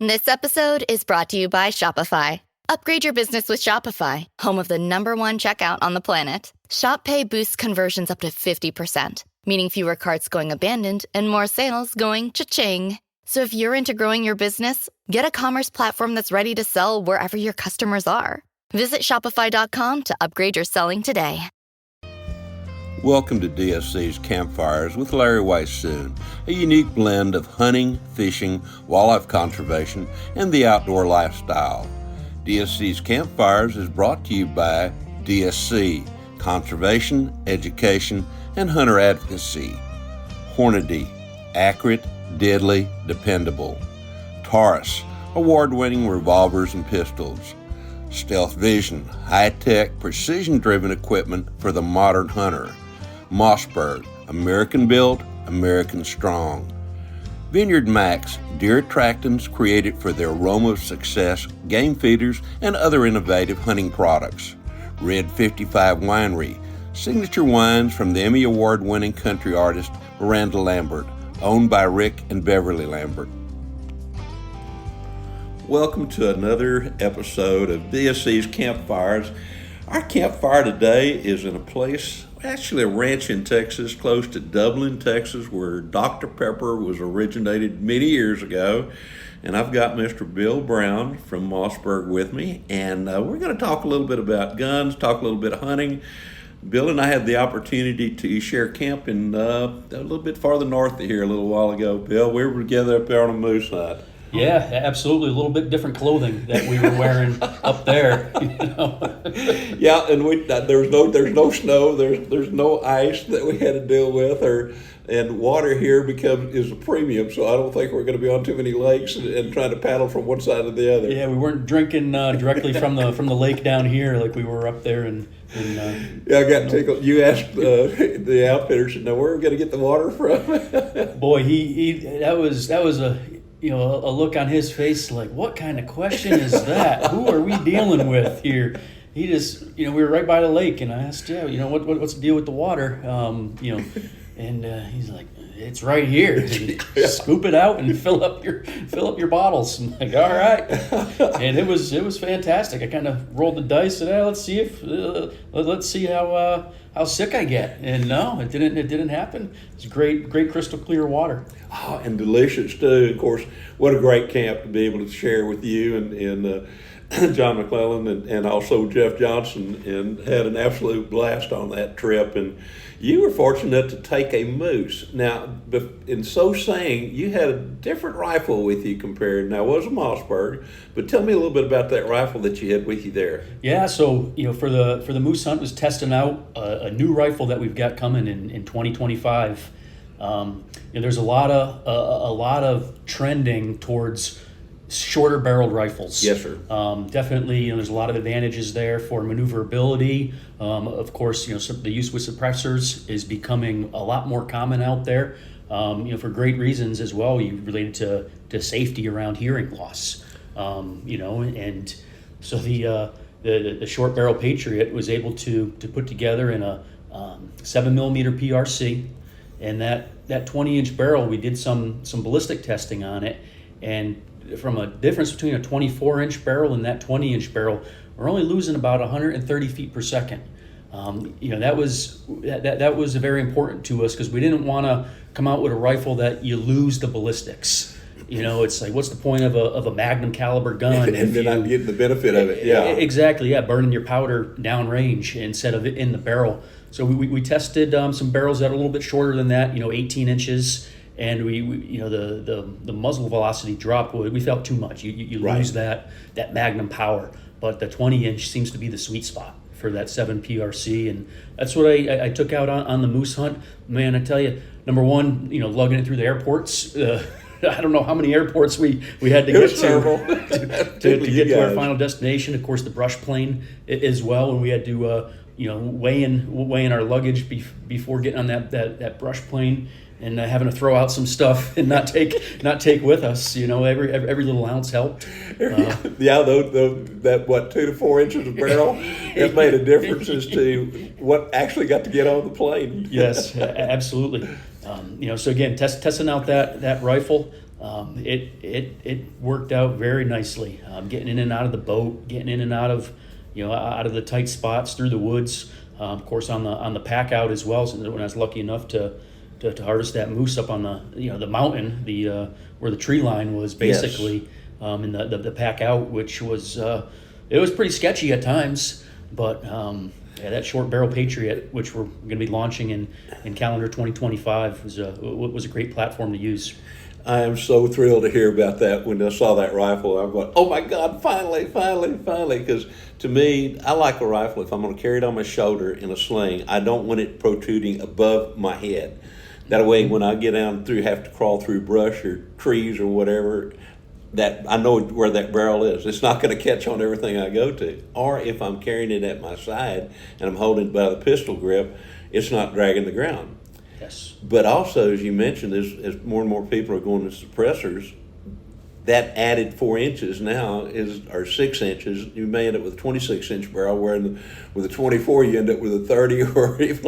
This episode is brought to you by Shopify. Upgrade your business with Shopify, home of the #1 checkout on the planet. Shop Pay boosts conversions up to 50%, meaning fewer carts going abandoned and more sales going cha-ching. So if you're into growing your business, get a commerce platform that's ready to sell wherever your customers are. Visit Shopify.com to upgrade your selling today. Welcome to DSC's Campfires with Larry Weissoon, a unique blend of hunting, fishing, wildlife conservation, and the outdoor lifestyle. DSC's Campfires is brought to you by DSC, Conservation, Education, and Hunter Advocacy. Hornady, accurate, deadly, dependable. Taurus, award-winning revolvers and pistols. Stealth Vision, high-tech, precision-driven equipment for the modern hunter. Mossberg, American-built, American-strong. Vineyard Max, deer attractants created for the aroma of success, game feeders, and other innovative hunting products. Red 55 Winery, signature wines from the Emmy Award-winning country artist Miranda Lambert, owned by Rick and Beverly Lambert. Welcome to another episode of DSC's Campfires. Our campfire today is in a place, actually a ranch in Texas, close to Dublin, Texas, where Dr. Pepper was originated many years ago. And I've got Mr. Bill Brown from Mossberg with me, and we're going to talk a little bit about guns, talk a little bit of hunting. Bill and I had the opportunity to share camp in a little bit farther north of here a little while ago. Bill, we were together up there on a moose hunt. Yeah, absolutely. A little bit different clothing that we were wearing up there. Yeah, and there's no snow, there's no ice that we had to deal with, and water here is a premium. So I don't think we're going to be on too many lakes and trying to paddle from one side to the other. Yeah, we weren't drinking directly from the lake down here like we were up there. Yeah, I got tickled. You asked the outfitter, said, "Now where are we going to get the water from?" Boy, that was a look on his face like, what kind of question is that? Who are we dealing with here? He just, we were right by the lake, and I asked, what's the deal with the water? And he's like, it's right here. And scoop it out and fill up your bottles. I'm like, all right. And it was fantastic. I kind of rolled the dice and let's see how sick I get. And no, it didn't happen. It's great crystal clear water. Oh, and delicious too. Of course, what a great camp to be able to share with you and John McClellan and also Jeff Johnson, and had an absolute blast on that trip. And you were fortunate to take a moose. Now, in so saying, you had a different rifle with you compared. Now, it was a Mossberg, but tell me a little bit about that rifle that you had with you there. Yeah, so for the moose hunt, was testing out a new rifle that we've got coming in 2025. There's a lot of trending towards shorter barreled rifles. Yes, sir. Definitely, there's a lot of advantages there for maneuverability. Of course, the use with suppressors is becoming a lot more common out there. For great reasons as well, related to safety around hearing loss. And so the short barrel Patriot was able to put together in a 7mm PRC, and that 20-inch barrel, we did some ballistic testing on it, and from a difference between a 24-inch barrel and that 20-inch barrel, we're only losing about 130 feet per second. That was very important to us because we didn't want to come out with a rifle that you lose the ballistics. It's like, what's the point of a Magnum caliber gun? And then I'm getting the benefit of it. Yeah, exactly. Yeah, burning your powder downrange instead of in the barrel. So we tested some barrels that are a little bit shorter than that, 18 inches. And the muzzle velocity drop, we felt too much. You lose that Magnum power, but the 20-inch seems to be the sweet spot for that 7 PRC, and that's what I took out on the moose hunt. Man, I tell you, number one, lugging it through the airports. I don't know how many airports we had to get to get to our final destination. Of course, the brush plane as well, and we had to weigh in our luggage before getting on that brush plane. And having to throw out some stuff and not take with us, every little ounce helped. That 2 to 4 inches of barrel, that made a difference as to what actually got to get on the plane. Yes, absolutely. So again, testing out that rifle. it worked out very nicely. Getting in and out of the boat, getting in and out of out of the tight spots through the woods. Of course, on the pack out as well. So when I was lucky enough to harvest that moose up on the mountain, where the tree line was basically, in the pack out, which was it was pretty sketchy at times, but that short barrel Patriot, which we're going to be launching in calendar 2025, was a great platform to use. I am so thrilled to hear about that. When I saw that rifle, I'm going, oh my God, finally, because to me, I like a rifle. If I'm going to carry it on my shoulder in a sling, I don't want it protruding above my head. That way, when I get down through, have to crawl through brush or trees or whatever, that I know where that barrel is. It's not going to catch on everything I go to. Or if I'm carrying it at my side and I'm holding it by the pistol grip, it's not dragging the ground. Yes. But also, as you mentioned, as more and more people are going to suppressors, that added 4 inches now or 6 inches. You may end up with a 26-inch barrel, where with a 24 you end up with a 30 or even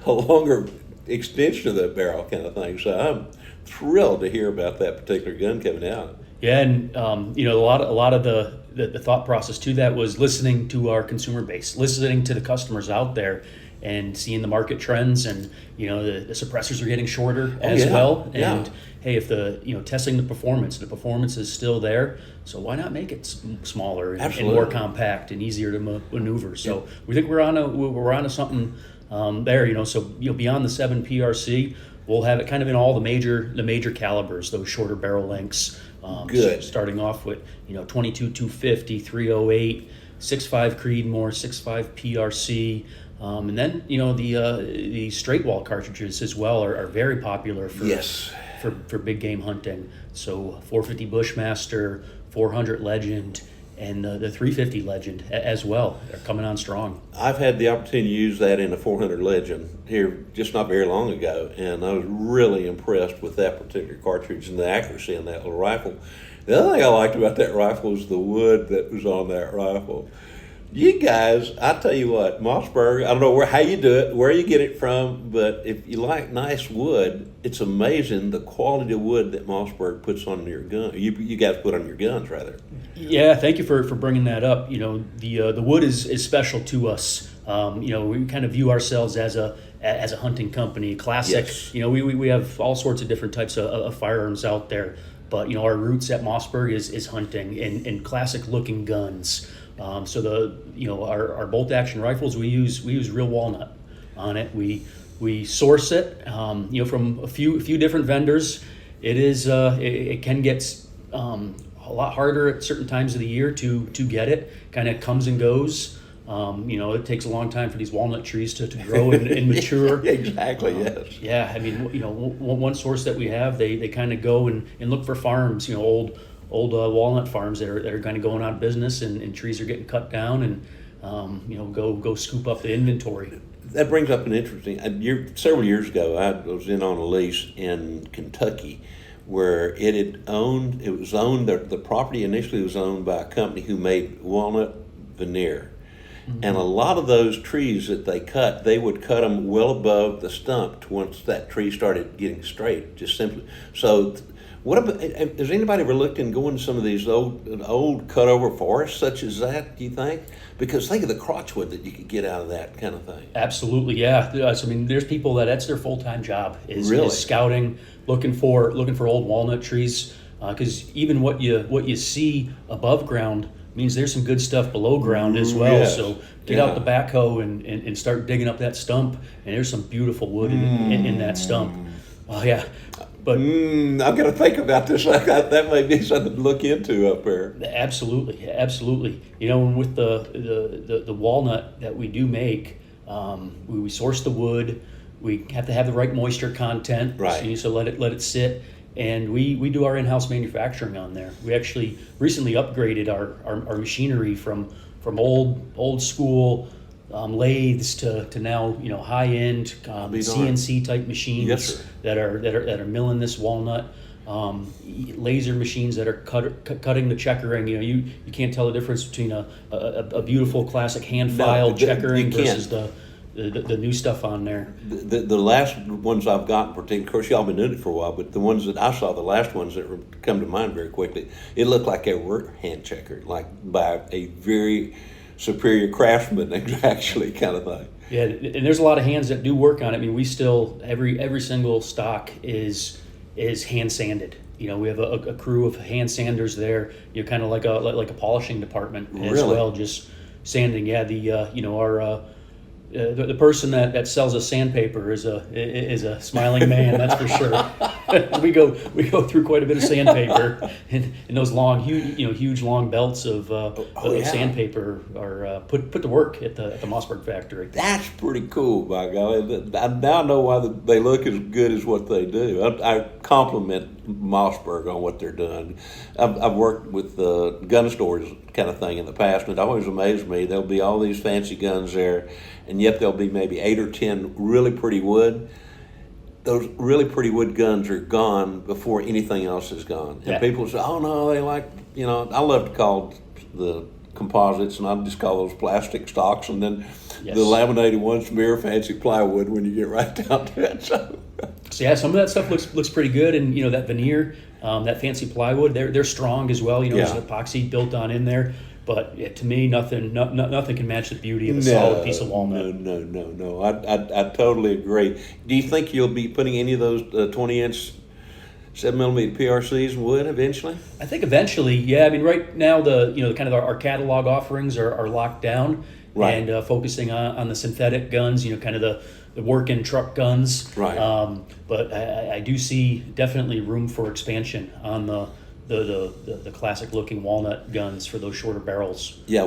a longer extension of that barrel kind of thing. So I'm thrilled to hear about that particular gun coming out. Yeah, and a lot of the thought process to that was listening to our consumer base, listening to the customers out there, and seeing the market trends, and the suppressors are getting shorter as well. And hey, if testing the performance is still there, so why not make it smaller and more compact and easier to maneuver? So we think we're onto something there. So beyond the 7 PRC, we'll have it kind of in all the major calibers, those shorter barrel lengths. Good. Starting off with 22 250, 308, 6.5 Creedmoor, 6.5 PRC. And then the straight wall cartridges as well are very popular for big game hunting. So 450 Bushmaster, 400 Legend, and the 350 Legend as well. They're coming on strong. I've had the opportunity to use that in a 400 Legend here just not very long ago, and I was really impressed with that particular cartridge and the accuracy in that little rifle. The other thing I liked about that rifle was the wood that was on that rifle. You guys, I tell you what, Mossberg, I don't know how you do it, where you get it from, but if you like nice wood, it's amazing the quality of wood that Mossberg puts on your gun. You guys put on your guns, rather. Yeah, thank you for bringing that up. The wood is special to us. We kind of view ourselves as a hunting company, classic. Yes. We have all sorts of different types of firearms out there, but our roots at Mossberg is hunting and classic looking guns. So our bolt action rifles, we use real walnut on it. We source it from a few different vendors. It can get a lot harder at certain times of the year to get it. Kind of comes and goes. It takes a long time for these walnut trees to grow and mature. Exactly. Yes. Yeah, I mean, one source that we have, they kind of go and look for farms, old walnut farms that are kind of going out of business, and trees are getting cut down, and go scoop up the inventory. That brings up an interesting. Several years ago, I was in on a lease in Kentucky, where the property initially was owned by a company who made walnut veneer. Mm-hmm. And a lot of those trees that they would cut them well above the stump once that tree started getting straight, just simply. So what about, has anybody ever looked into going to some of these old cut-over forests such as that, do you think? Because think of the crotchwood that you could get out of that kind of thing. Absolutely, yeah. So, there's people that's their full-time job is scouting, looking for old walnut trees, because even what you see above ground means there's some good stuff below ground as well. Yes. So get out the backhoe and start digging up that stump, and there's some beautiful wood in that stump. Oh yeah. But I've got to think about this. That may be something to look into up there. Absolutely. With the walnut that we do make, we source the wood. We have to have the right moisture content. Right. So let it sit, and we do our in-house manufacturing on there. We actually recently upgraded our machinery from old school lathes to now high end CNC type machines. Yes, sir. that are milling this walnut, laser machines that are cutting the checkering. You can't tell the difference between a beautiful classic hand file checkering versus the the new stuff on there. The last ones I've gotten, particularly, of course, y'all been doing it for a while, but the ones that I saw, the last ones that come to mind very quickly, it looked like they were hand checkered, like by a very superior craftsman, actually, kind of thing. Yeah, and there's a lot of hands that do work on it. I mean, we still every single stock is hand sanded. We have a crew of hand sanders there. Kind of like a polishing department as well, just sanding. Yeah, our the person that sells us sandpaper is a smiling man, that's for sure. we go through quite a bit of sandpaper, and those long, huge long belts of sandpaper are put to work at the Mossberg factory. That's pretty cool, by golly. I now know why they look as good as what they do. I compliment Mossberg on what they're doing. I've worked with gun stores kind of thing in the past, and it always amazed me. There'll be all these fancy guns there, and yet there'll be maybe 8 or 10 really pretty wood. Those really pretty wood guns are gone before anything else is gone. And people say, oh no, they like, I love to call the composites, and I just call those plastic stocks, and then the laminated ones mere fancy plywood when you get right down to it. So yeah, some of that stuff looks pretty good, and that veneer, that fancy plywood, they're strong as well. There's epoxy built on in there. But to me, nothing can match the beauty of a solid piece of walnut. No. I totally agree. Do you think you'll be putting any of those 20-inch 7mm PRCs in wood eventually? I think eventually, yeah. I mean, right now the kind of our catalog offerings are locked down, right, and focusing on the synthetic guns. Kind of the work-in truck guns. Right. But I do see definitely room for expansion on the classic looking walnut guns for those shorter barrels. Yeah, I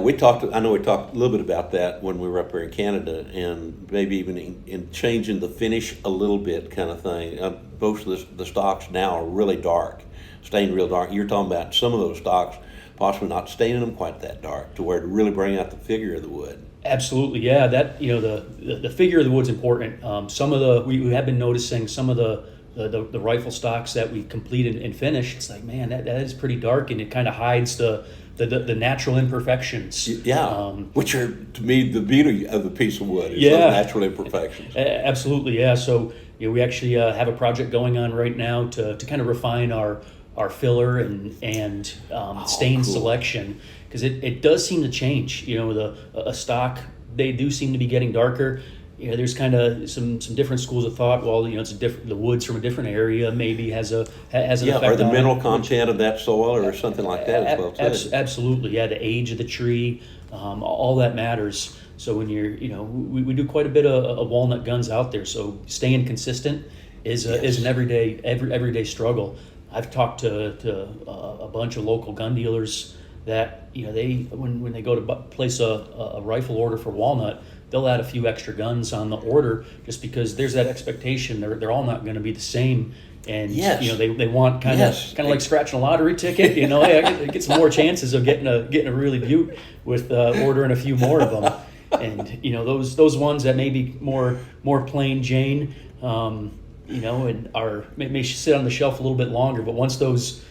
know we talked a little bit about that when we were up here in Canada, and maybe even in changing the finish a little bit kind of thing. Most of the stocks now are really dark, stained real dark. You're talking about some of those stocks possibly not staining them quite that dark to where to really bring out the figure of the wood. Absolutely, yeah. That the figure of the wood's important. Some of we have been noticing some of the rifle stocks that we completed and finished. It's like, man, that is pretty dark, and it kind of hides the natural imperfections. Yeah, which are, to me, the beauty of the piece of wood, is those natural imperfections. Absolutely, yeah. So we actually have a project going on right now to kind of refine our filler and stain selection, because it does seem to change. A stock, they do seem to be getting darker. There's kind of some different schools of thought. Well, it's the wood's from a different area, maybe has an effect or the on mineral content of that soil, or something like that as well too. Absolutely, yeah. The age of the tree, all that matters. So when we do quite a bit of walnut guns out there. So staying consistent is an everyday struggle. I've talked to a bunch of local gun dealers that they when they go to place a rifle order for walnut, they'll add a few extra guns on the order just because there's that expectation they're all not going to be the same, and they want kind of like scratching a lottery ticket. Hey, I get some more chances of getting a really beaut with ordering a few more of them, and those ones that may be more plain Jane, and may sit on the shelf a little bit longer, but once those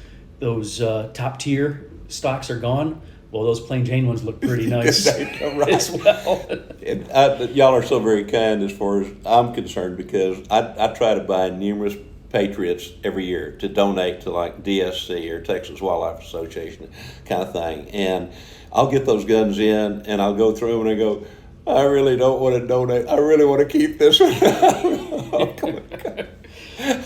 top tier stocks are gone, well, those plain Jane ones look pretty nice as well. And y'all are so very kind as far as I'm concerned, because I try to buy numerous Patriots every year to donate to like DSC or Texas Wildlife Association kind of thing. And I'll get those guns in, and I'll go through them, and I go, I really don't want to donate. I really want to keep this one. Oh, come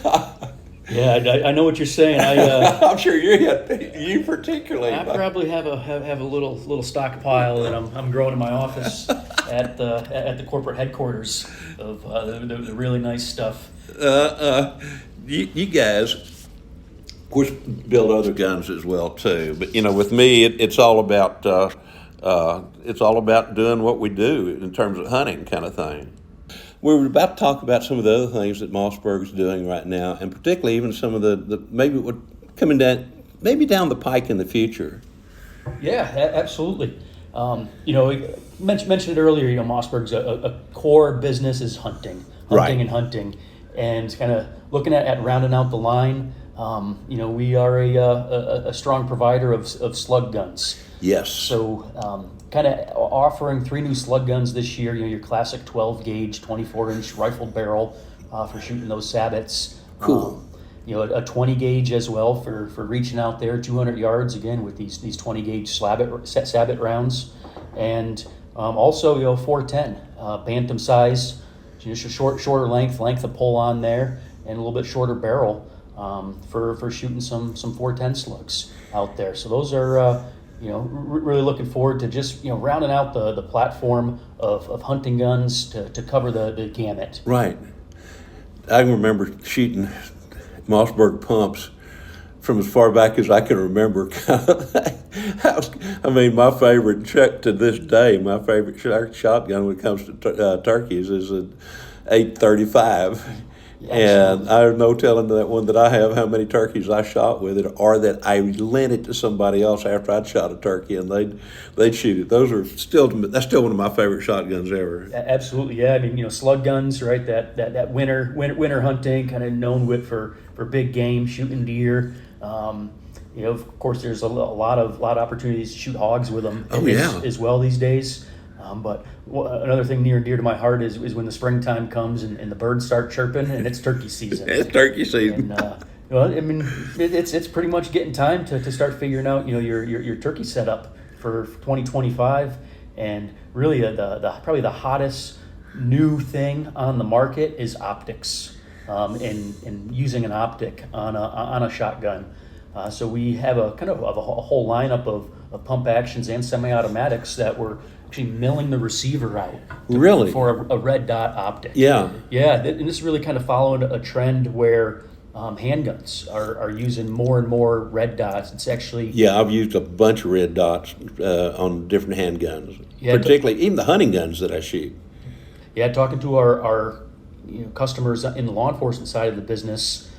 on. Yeah, I know what you're saying. I'm sure you particularly. I probably have a little stockpile that I'm growing in my office at the corporate headquarters of the really nice stuff. You guys, of course, build other guns as well too. But with me, it's all about doing what we do in terms of hunting kind of thing. We were about to talk about some of the other things that Mossberg is doing right now, and particularly even some of the maybe what coming down the pike in the future. Yeah, absolutely. Mentioned it earlier. Mossberg's a core business is hunting, and kind of looking at rounding out the line. We are a strong provider of slug guns. Yes. So kind of offering 3 new slug guns this year. Your classic 12 gauge, 24-inch rifled barrel for shooting those sabots. Cool. A 20 gauge as well for reaching out there 200 yards again with these 20 gauge sabot rounds, and also 410 bantam size, just a shorter length of pull on there, and a little bit shorter barrel for shooting some 410 slugs out there. So those are really looking forward to just rounding out the platform of hunting guns to cover the gamut. Right. I can remember shooting Mossberg pumps from as far back as I can remember. My favorite to this day, my favorite shotgun when it comes to turkeys is an 835. And I have no telling that one that I have how many turkeys I shot with it, or that I lent it to somebody else after I'd shot a turkey and they'd shoot it. That's still one of my favorite shotguns ever. Absolutely, yeah. Slug guns, right? That winter hunting, kind of known for big game, shooting deer. Of course, there's a lot of opportunities to shoot hogs with them as well these days. But another thing near and dear to my heart is when the springtime comes and the birds start chirping and it's turkey season. It's turkey season. And, it's pretty much getting time to start figuring out your turkey setup for 2025. And really probably the hottest new thing on the market is optics, and using an optic on a shotgun. So we have a whole lineup of pump actions and semi-automatics that we're actually milling the receiver out for a red dot optic. Yeah. And this really kind of followed a trend where handguns are using more and more red dots. It's actually I've used a bunch of red dots on different handguns, particularly even the hunting guns that I shoot. Talking to our customers in the law enforcement side of the business,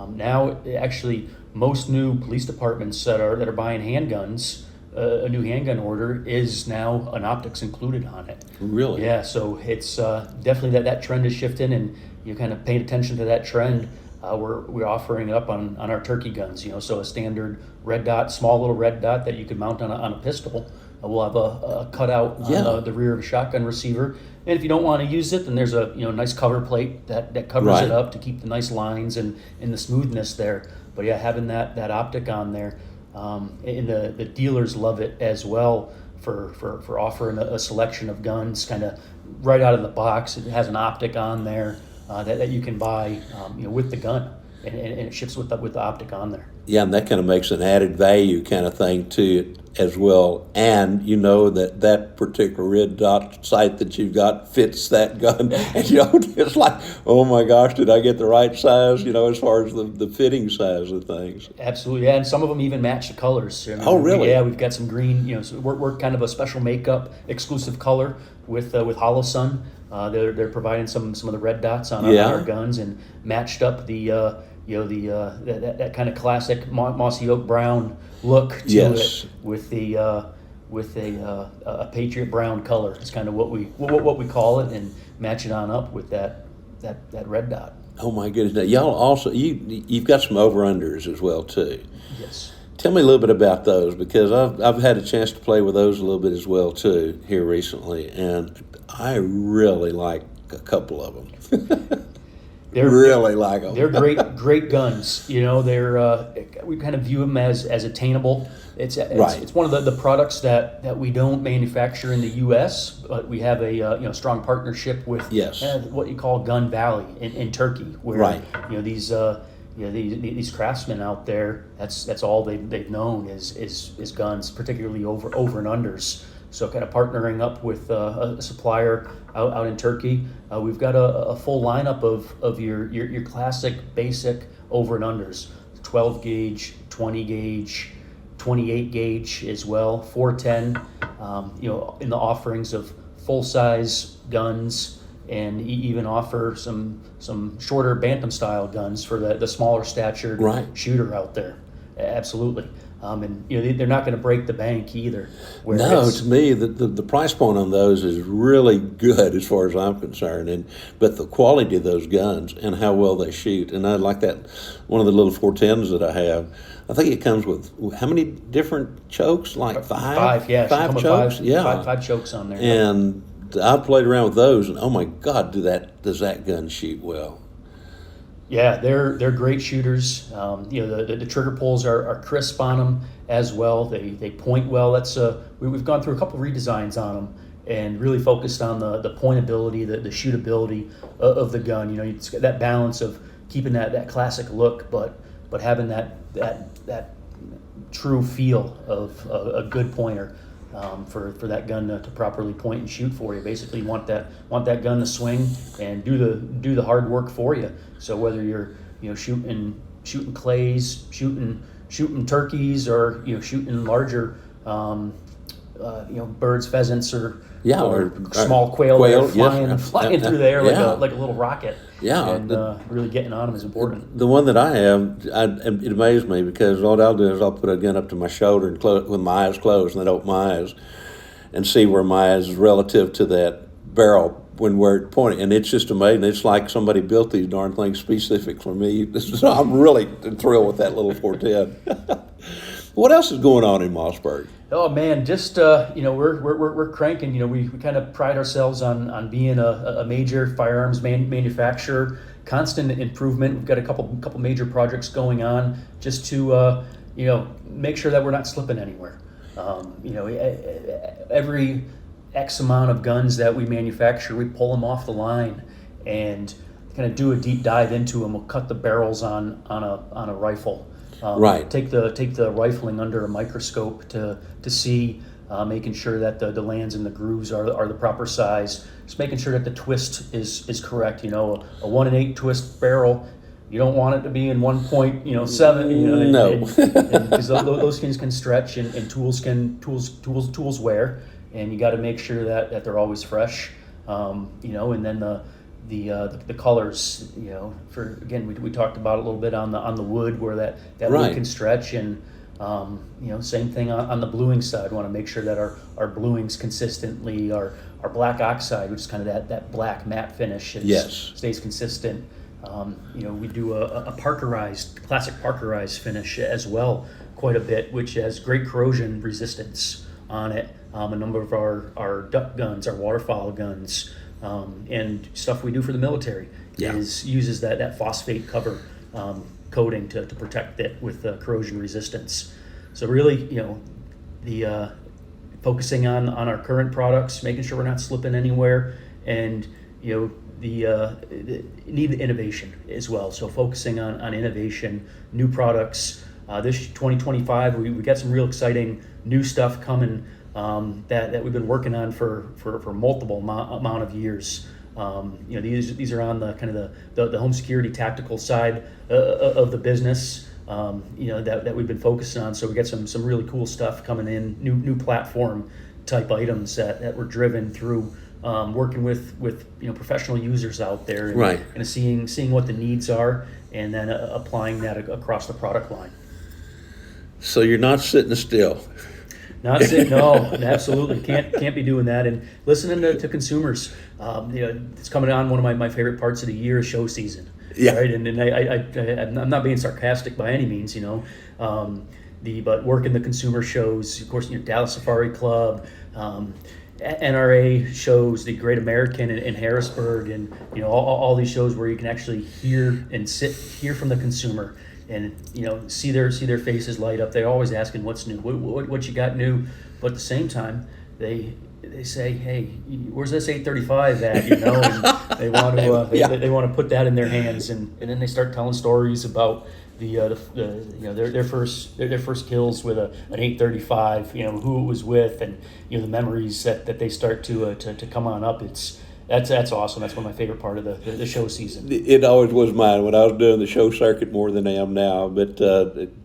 now actually most new police departments that are buying handguns, a new handgun order is now an optics included on it. Really? Yeah, so it's definitely that trend is shifting, and you kind of paying attention to that trend. We're offering it up on our turkey guns, so a standard red dot, small little red dot that you could mount on a pistol. We'll have a cutout on the rear of a shotgun receiver. And if you don't want to use it, then there's a nice cover plate that covers it up to keep the nice lines and the smoothness there. But having that optic on there, and the dealers love it as well for offering a selection of guns kind of right out of the box. It has an optic on there that you can buy with the gun, and it ships with the optic on there. Yeah, and that kind of makes an added value kind of thing to it as well. And that particular red dot sight that you've got fits that gun. And it's like, oh my gosh, did I get the right size, as far as the fitting size of things. Absolutely, and some of them even match the colors. Oh, really? Yeah, we've got some green, so we're kind of a special makeup exclusive color with Hollow Sun. They're providing some of the red dots on our guns, and matched up that kind of classic mossy oak brown look to it with a Patriot brown color. It's kind of what we call it, and match it on up with that red dot. Oh my goodness! Now, y'all also you've got some over-unders as well too. Yes. Tell me a little bit about those, because I've had a chance to play with those a little bit as well too here recently, and I really like a couple of them. Really like them. They're great guns. They're we kind of view them as attainable. It's one of the products that we don't manufacture in the U.S., but we have a strong partnership with what you call Gun Valley in Turkey, where these craftsmen out there, that's all they've known is guns, particularly over and unders. So kind of partnering up with a supplier out in Turkey, we've got a full lineup of your classic basic over and unders, 12 gauge, 20 gauge, 28 gauge as well, 410, in the offerings of full size guns, and even offer some shorter bantam style guns for the smaller statured shooter out there. Absolutely. And they're not going to break the bank either. No, to me, the price point on those is really good as far as I'm concerned. But the quality of those guns and how well they shoot, and I like that one of the little 410s that I have. I think it comes with how many different chokes? Like five? Five, yeah. Five chokes? Five chokes on there. And I played around with those, and oh my God, does that gun shoot well? Yeah, they're great shooters. The trigger pulls are crisp on them as well. They point well. We've gone through a couple redesigns on them and really focused on the pointability, the shootability of the gun. It's got that balance of keeping that classic look, but having that true feel of a good pointer. For that gun to properly point and shoot for you. Basically, you want that gun to swing and do the hard work for you. So whether you're shooting clays, shooting turkeys, or shooting larger birds, pheasants, or small quail flying through the air like a little rocket. Yeah, and really getting on them is important. The one that I have, it amazed me because what I'll do is I'll put a gun up to my shoulder and with my eyes closed, and then open my eyes and see where my eyes is relative to that barrel when we're pointing, and it's just amazing. It's like somebody built these darn things specific for me. I'm really thrilled with that little 410. What else is going on in Mossberg? Oh man, just we're cranking. We kind of pride ourselves on being a major firearms manufacturer. Constant improvement. We've got a couple major projects going on just to make sure that we're not slipping anywhere. Every X amount of guns that we manufacture, we pull them off the line and kind of do a deep dive into them. We'll cut the barrels on a rifle. Right. Take the rifling under a microscope to see, making sure that the lands and the grooves are the proper size. Just making sure that the twist is correct. A 1 8 twist barrel, you don't want it to be in 1.7. No, because those things can stretch and tools wear, and you got to make sure that they're always fresh. And then the colors, we talked about it a little bit on the wood where that right. wood can stretch, and same thing on the bluing side. We want to make sure that our bluings consistently our black oxide, which is kind of that black matte finish, stays consistent. We do a classic parkerized finish as well quite a bit, which has great corrosion resistance on it. A number of our duck guns, our waterfowl guns, and stuff we do for the military uses that phosphate cover coating to protect it with corrosion resistance. So really, the focusing on our current products, making sure we're not slipping anywhere, and need the innovation as well. So focusing on innovation, new products. This 2025, we got some real exciting new stuff coming that we've been working on for multiple amount of years. These are on the kind of the home security tactical side of the business. That we've been focusing on. So we got some really cool stuff coming in, new platform type items that were driven through working with professional users out there, and right. kind of seeing what the needs are, and then applying that across the product line. So you're not sitting still. Not sitting. No, absolutely can't be doing that. And listening to consumers. It's coming on. One of my favorite parts of the year is show season. Yeah. Right. And I'm not being sarcastic by any means. But working the consumer shows, of course, Dallas Safari Club, NRA shows, the Great American in Harrisburg, and all these shows where you can actually hear from the consumer, and see their faces light up. They're always asking what's new, what you got new, but at the same time they say, hey, where's this 835 at? And they want to they want to put that in their hands, and then they start telling stories about their first kills with an 835, who it was with, and the memories that they start to come on up. That's awesome. That's one of my favorite part of the show season. It always was mine when I was doing the show circuit more than I am now. But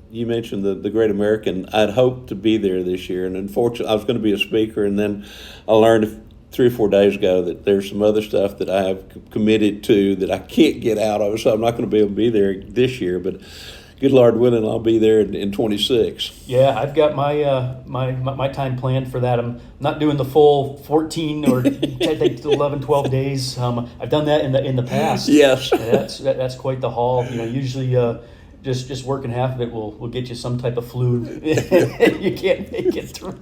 you mentioned the Great American. I'd hoped to be there this year, and unfortunately, I was going to be a speaker, and then I learned 3 or 4 days ago that there's some other stuff that I have committed to that I can't get out of, so I'm not going to be able to be there this year. But good Lord willing, I'll be there in 26. Yeah, I've got my time planned for that. I'm not doing the full 14 or 11, 12 days. I've done that in the past. Yes, that's quite the haul. Usually just working half of it will get you some type of flu. You can't make it through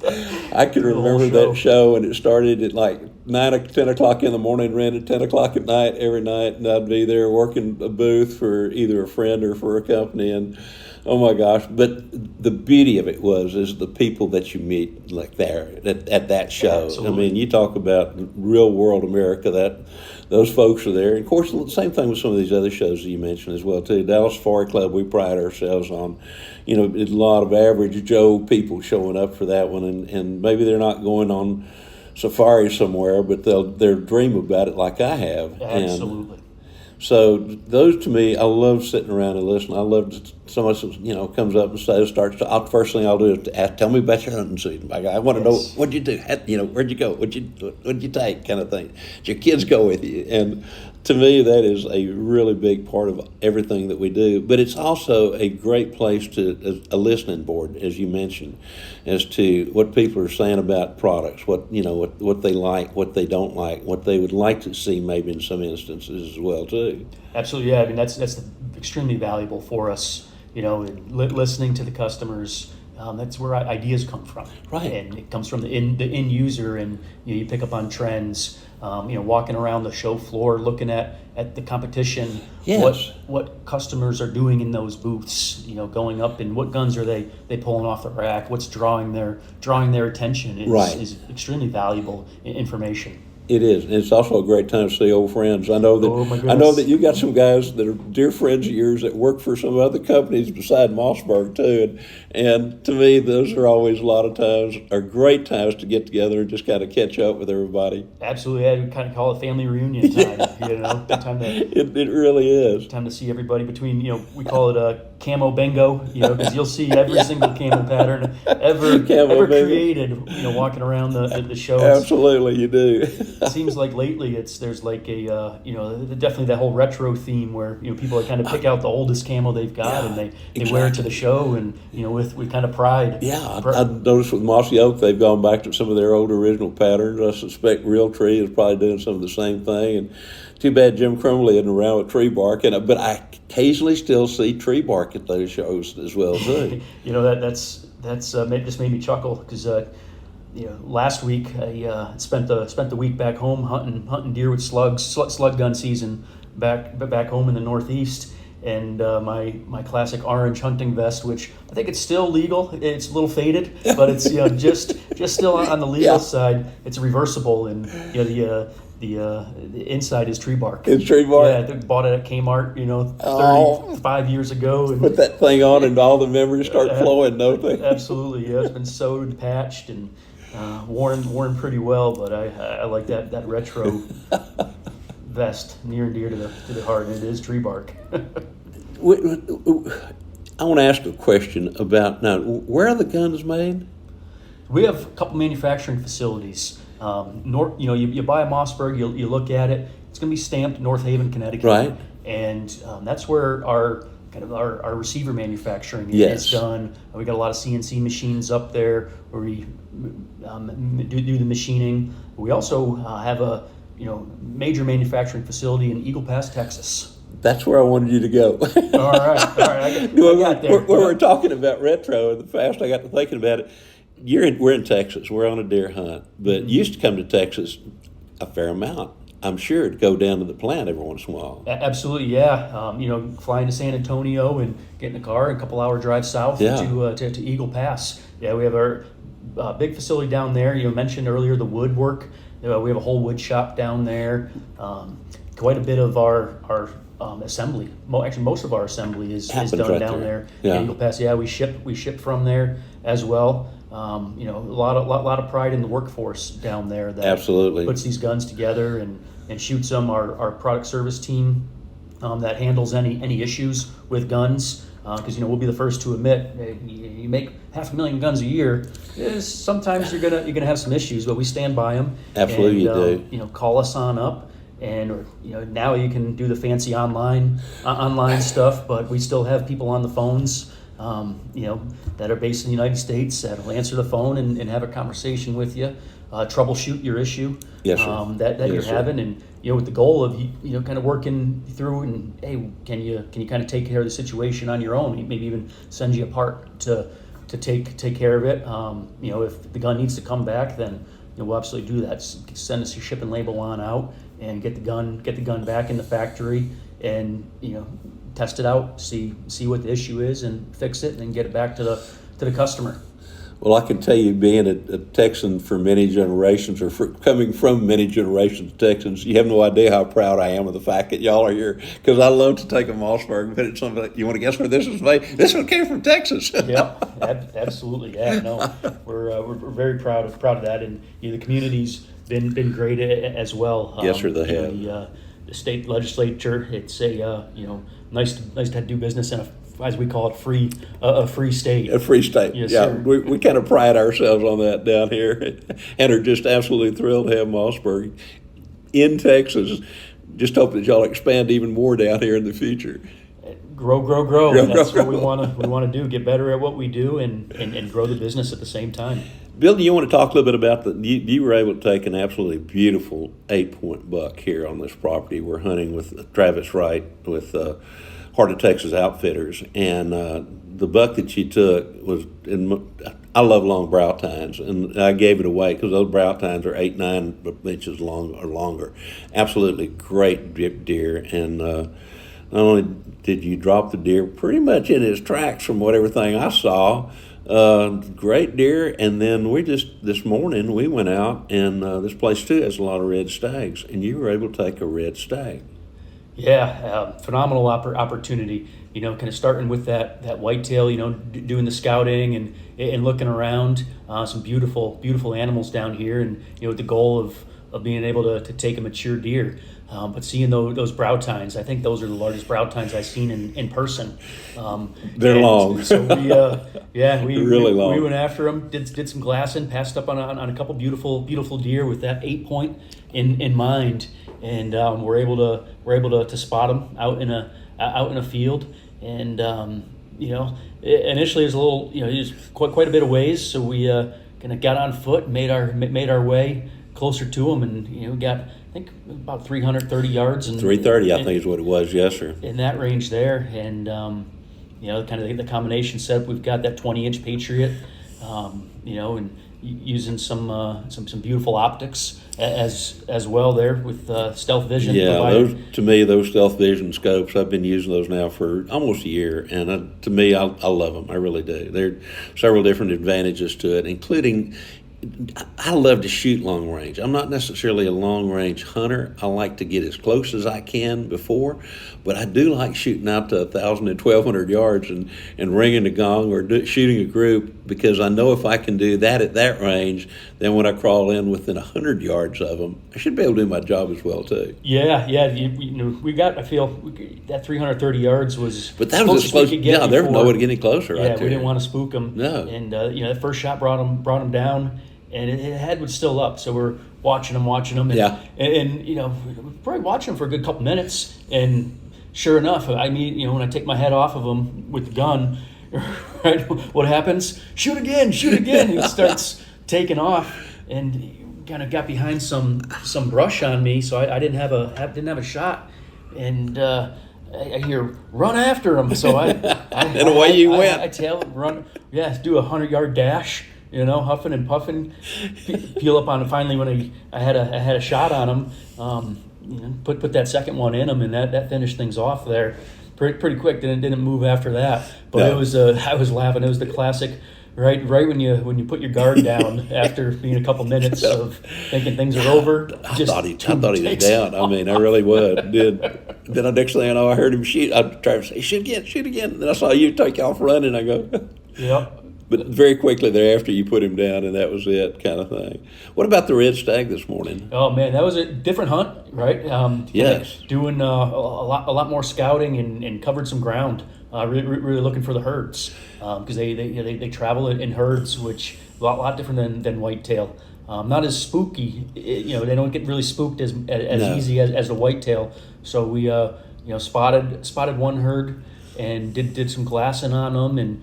I can remember that show, and it started at like 9 or 10 o'clock in the morning, ran at 10 o'clock at night every night, and I'd be there working a booth for either a friend or for a company, and oh my gosh. But the beauty of it is the people that you meet like there at that show. Absolutely. I mean, you talk about real world America, that those folks are there. And of course, the same thing with some of these other shows that you mentioned as well too. Dallas Safari Club, we pride ourselves on, a lot of average Joe people showing up for that one, and maybe they're not going on safari somewhere, but they'll dream about it like I have. Absolutely. So those, to me, I love sitting around and listening. I love somebody comes up and first thing I'll do is ask, tell me about your hunting season. I want to know, what'd you do? Where'd you go? What'd you take? Kind of thing. Did your kids go with you? And to me, that is a really big part of everything that we do. But it's also a great place a listening board, as you mentioned, as to what people are saying about products, what they like, what they don't like, what they would like to see maybe in some instances as well too. Absolutely, yeah. I mean, that's extremely valuable for us. In listening to the customers. That's where ideas come from, right? And it comes from the end user, and you pick up on trends. Walking around the show floor, looking at the competition, yes. what customers are doing in those booths, going up, and what guns are they pulling off the rack, what's drawing their attention is extremely valuable information. It is, and it's also a great time to see old friends. I know that you got some guys that are dear friends of yours that work for some other companies beside Mossberg too, and to me, those are always great times to get together and just kind of catch up with everybody. Absolutely, I would kind of call it family reunion time. Time to it really is. Time to see everybody between we call it a camo bingo, because you'll see every single camo pattern ever created, walking around the show. Absolutely, you do. It seems like lately there's like a definitely that whole retro theme where people kind of pick out the oldest camo they've got, and they wear it to the show, and with kind of pride. Yeah, I noticed with Mossy Oak they've gone back to some of their old original patterns. I suspect Realtree is probably doing some of the same thing, and too bad Jim Crumley isn't around with tree bark, but I occasionally still see tree bark at those shows as well too. That's just made me chuckle because. Last week I spent the week back home hunting deer with slugs, slug gun season back home in the Northeast, and my classic orange hunting vest, which I think it's still legal. It's a little faded, but it's just still on the legal side. It's reversible, and the inside is tree bark. It's tree bark. Yeah, I bought it at Kmart, 35 years ago. And put that thing on, and all the memories start flowing, don't they? Absolutely, yeah. It's been sewed, patched, and worn pretty well. But I like that retro vest, near and dear to the heart. And it is tree bark. I want to ask a question about now. Where are the guns made? We have a couple manufacturing facilities. You buy a Mossberg, you look at it. It's going to be stamped North Haven, Connecticut, right? And that's where our receiver manufacturing is done. We got a lot of CNC machines up there where we do the machining. We also have a major manufacturing facility in Eagle Pass, Texas. That's where I wanted you to go. All right. I got there. When we're talking about retro, and the fast I got to thinking about it. We're in Texas. We're on a deer hunt, but you used to come to Texas a fair amount, I'm sure, to go down to the plant every once in a while. Absolutely, yeah. Flying to San Antonio and getting a car, a couple-hour drive south to Eagle Pass. Yeah, we have our big facility down there. You mentioned earlier the woodwork. We have a whole wood shop down there. Quite a bit of our assembly. Actually, most of our assembly is done down there. Yeah. Eagle Pass. Yeah, we ship from there as well. A lot of pride in the workforce down there that absolutely puts these guns together and shoots them. Our product service team that handles any issues with guns, because we'll be the first to admit you make 500,000 guns a year. Sometimes you're gonna have some issues, but we stand by them. Absolutely, and, you do. Call us on up. And now you can do the fancy online stuff, but we still have people on the phones that are based in the United States that'll answer the phone and have a conversation with you, troubleshoot your issue Yes, sir. that Yes, you're sir. having, and with the goal of kind of working through and, hey, can you kind of take care of the situation on your own? Maybe even send you a part to take care of it. If the gun needs to come back, then we'll absolutely do that. Send us your shipping label on out and get the gun back in the factory, and test it out, see what the issue is, and fix it, and then get it back to the customer. Well, I can tell you, being a Texan for many generations, or coming from many generations of Texans, you have no idea how proud I am of the fact that y'all are here. Because I love to take a Mossberg, but it's something. You want to guess where this is made? This one came from Texas. Yep, absolutely. Yeah, no, we're very proud of that, and the community's been great as well. Yes, sir, they have. The state legislature, it's a nice to do business in as we call it, a free state. A free state. Yes, yeah, sir. we kind of pride ourselves on that down here, and are just absolutely thrilled to have Mossberg in Texas. Just hope that y'all expand even more down here in the future. Grow. That's what we want to do. Get better at what we do, and grow the business at the same time. Bill, do you want to talk a little bit about you were able to take an absolutely beautiful 8-point buck here on this property. We're hunting with Travis Wright with Heart of Texas Outfitters, and the buck that you took was I love long brow tines, and I gave it away because those brow tines are 8-9 inches long or longer. Absolutely great deer, and not only did you drop the deer pretty much in his tracks from what everything I saw. Great deer, and then this morning we went out, and this place too has a lot of red stags, and you were able to take a red stag. Yeah, phenomenal opportunity. Kind of starting with that whitetail. Doing the scouting and looking around. Some beautiful animals down here, and with the goal of being able to take a mature deer. But seeing those brow tines, I think those are the largest brow tines I've seen in person. They're long. So we really long. We went after them, did some glassing, passed up on a couple beautiful deer with that 8-point in mind, and we're able to spot them out in a field, and initially it was a little it was quite a bit of ways, so we kind of got on foot, made our way closer to them, and we got, I think, about 330 yards. And 330, I think is what it was, yes, sir. In that range there, and kind of the combination setup, we've got that 20-inch Patriot, and using some beautiful optics as well there with stealth vision. Yeah, provided. those stealth vision scopes, I've been using those now for almost a year, and to me, I love them. I really do. There are several different advantages to it, including I love to shoot long range. I'm not necessarily a long range hunter. I like to get as close as I can before, but I do like shooting out to 1,000 and 1,200 yards and ringing the gong or shooting a group, because I know if I can do that at that range, then when I crawl in within 100 yards of them, I should be able to do my job as well too. Yeah. We got. I feel that 330 yards was. But that was as close. Yeah, there's no way to get any closer. Yeah, we didn't want to spook them. No. And that first shot brought them down. And his head was still up, so we're watching him, and, yeah. and probably watching him for a good couple minutes. And sure enough, when I take my head off of him with the gun, right, what happens? Shoot again! He starts taking off, and he kind of got behind some brush on me, so I didn't have a shot, and I hear run after him, so and away you went. I tail him, run, do a 100-yard dash. Huffing and puffing, peel up on him. Finally, when I had a shot on him, put that second one in him, and that finished things off there pretty quick. Didn't move after that. But no. It was I was laughing. It was the classic, right when you put your guard down after being a couple minutes of thinking things are over. I thought he was down. I mean, I really would. Then the next thing I know, I heard him shoot. I tried to say, shoot again. And then I saw you take off running. I go, yep. But very quickly thereafter, you put him down, and that was it, kind of thing. What about the red stag this morning? Oh man, that was a different hunt, right? Yes. Doing a lot more scouting and covered some ground. Really looking for the herds, because they travel in herds, which a lot different than whitetail. Not as spooky. They don't get really spooked as No. easy as the whitetail. So we spotted one herd. and did some glassing on them, and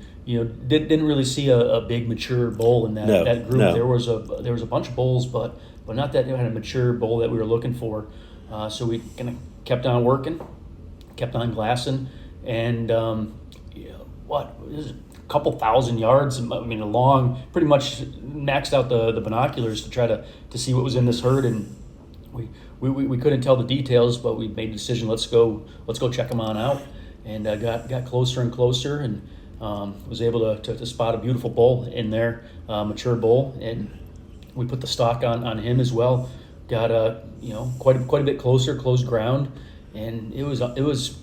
didn't really see a big mature bull in that group. No. There was a bunch of bulls, but not that kind of mature bull that we were looking for. So we kind of kept on working, kept on glassing, and it was a couple thousand yards. I mean, pretty much maxed out the binoculars to try to see what was in this herd, and we couldn't tell the details, but we made the decision, let's go check them on out, and got closer and closer, and was able to spot a beautiful bull in there, mature bull, and we put the stock on him as well. Got quite a bit closer, closed ground, and it was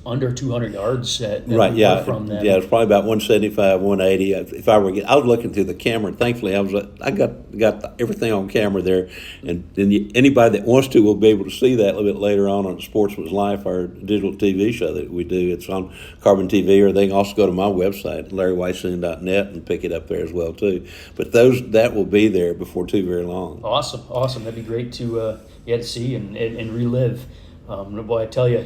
under 200 yards that right, we yeah, from them. yeah, it was probably about 175, 180. If I was looking through the camera, and thankfully I got everything on camera there, and then anybody that wants to will be able to see that a little bit later on Sportsman's Life, our digital TV show that we do. It's on Carbon TV, or they can also go to my website, larryweisoon.net, and pick it up there as well too. But that will be there before too very long. Awesome. That'd be great to see and relive. Boy, I tell you,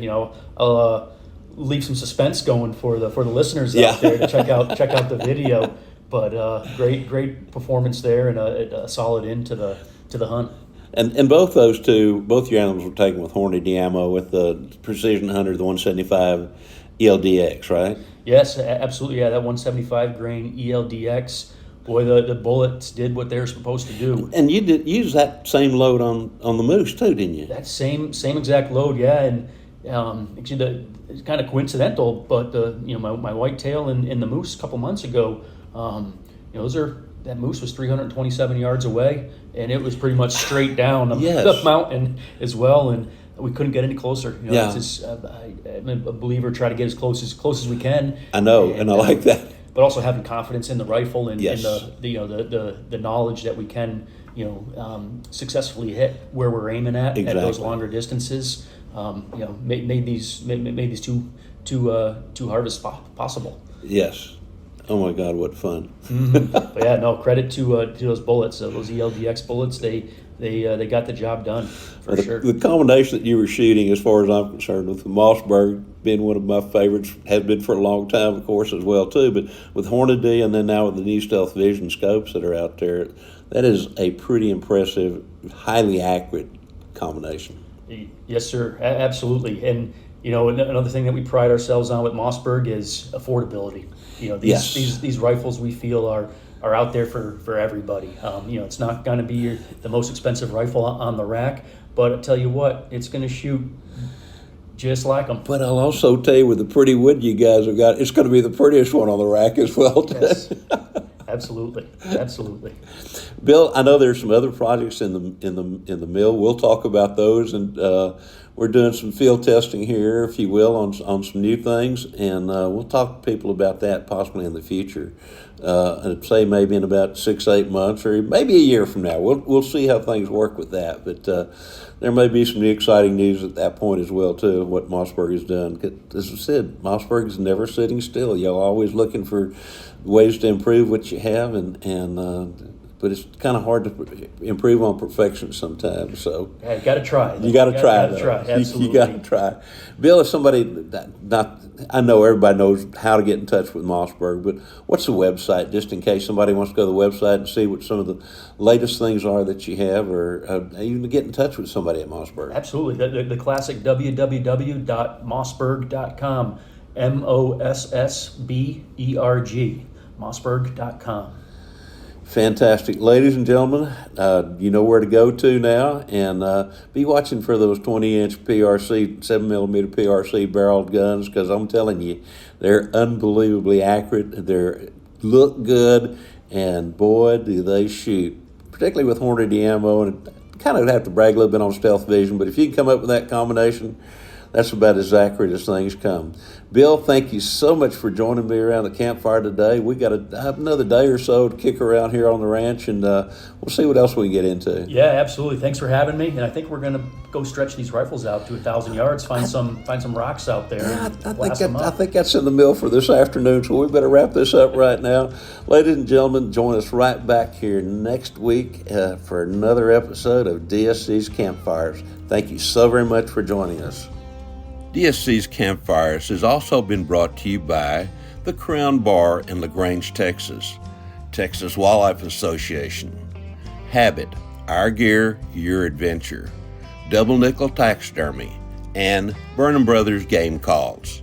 I'll leave some suspense going for the listeners out there to check out the video. But great performance there, and a solid end to the hunt. And both your animals were taken with Hornady ammo with the Precision Hunter, the 175 ELDX, right? Yes, absolutely. Yeah, that 175 grain ELDX. Boy, the bullets did what they were supposed to do. And you did use that same load on the moose too, didn't you? That same exact load, yeah. And actually, it's kind of coincidental, but my whitetail and the moose a couple months ago, that moose was 327 yards away, and it was pretty much straight down the mountain as well, and we couldn't get any closer. I'm a believer, try to get as close as we can. I know, and I like that. But also having confidence in the rifle and yes. the knowledge that we can successfully hit where we're aiming at those longer distances. Made these two harvests possible. Yes. Oh my God, what fun! Mm-hmm. But yeah, no credit to those bullets, those ELDX bullets. They got the job done for sure. The combination that you were shooting, as far as I'm concerned, with the Mossberg being one of my favorites, has been for a long time, of course, as well too. But with Hornady, and then now with the new Stealth Vision scopes that are out there, that is a pretty impressive, highly accurate combination. Yes, sir, absolutely. And another thing that we pride ourselves on with Mossberg is affordability. These rifles we feel are out there for everybody. It's not going to be the most expensive rifle on the rack, but I tell you what, it's going to shoot just like them. But I'll also tell you, with the pretty wood you guys have got, it's going to be the prettiest one on the rack as well. Yes, absolutely. Bill, I know there's some other projects in the mill. We'll talk about those, and we're doing some field testing here, if you will, on some new things, and we'll talk to people about that possibly in the future. I'd say maybe in about 6-8 months, or maybe a year from now. We'll see how things work with that. But there may be some new exciting news at that point as well too, of what Mossberg has done. As I said, Mossberg is never sitting still. Y'all always looking for ways to improve what you have, but it's kind of hard to improve on perfection sometimes. So you got to try. You got to try. Absolutely. You got to try. Bill, if somebody I know everybody knows how to get in touch with Mossberg, but what's the website, just in case somebody wants to go to the website and see what some of the latest things are that you have, or even to get in touch with somebody at Mossberg? Absolutely. The classic www.mossberg.com. MOSSBERG. Mossberg.com. Fantastic. Ladies and gentlemen, you know where to go to now, and be watching for those 20-inch PRC, 7mm PRC barreled guns, because I'm telling you, they're unbelievably accurate. They look good, and boy, do they shoot, particularly with Hornady ammo. And kind of have to brag a little bit on Stealth Vision, but if you can come up with that combination, that's about as accurate as things come. Bill, thank you so much for joining me around the campfire today. We got another day or so to kick around here on the ranch, and we'll see what else we can get into. Yeah, absolutely. Thanks for having me. And I think we're going to go stretch these rifles out to 1,000 yards. Find some rocks out there. I think that's in the mill for this afternoon. So we better wrap this up right now, ladies and gentlemen. Join us right back here next week for another episode of DSC's Campfires. Thank you so very much for joining us. DSC's Campfires has also been brought to you by the Crown Bar in LaGrange, Texas, Texas Wildlife Association, Habit, Our Gear, Your Adventure, Double Nickel Taxidermy, and Burnham Brothers Game Calls.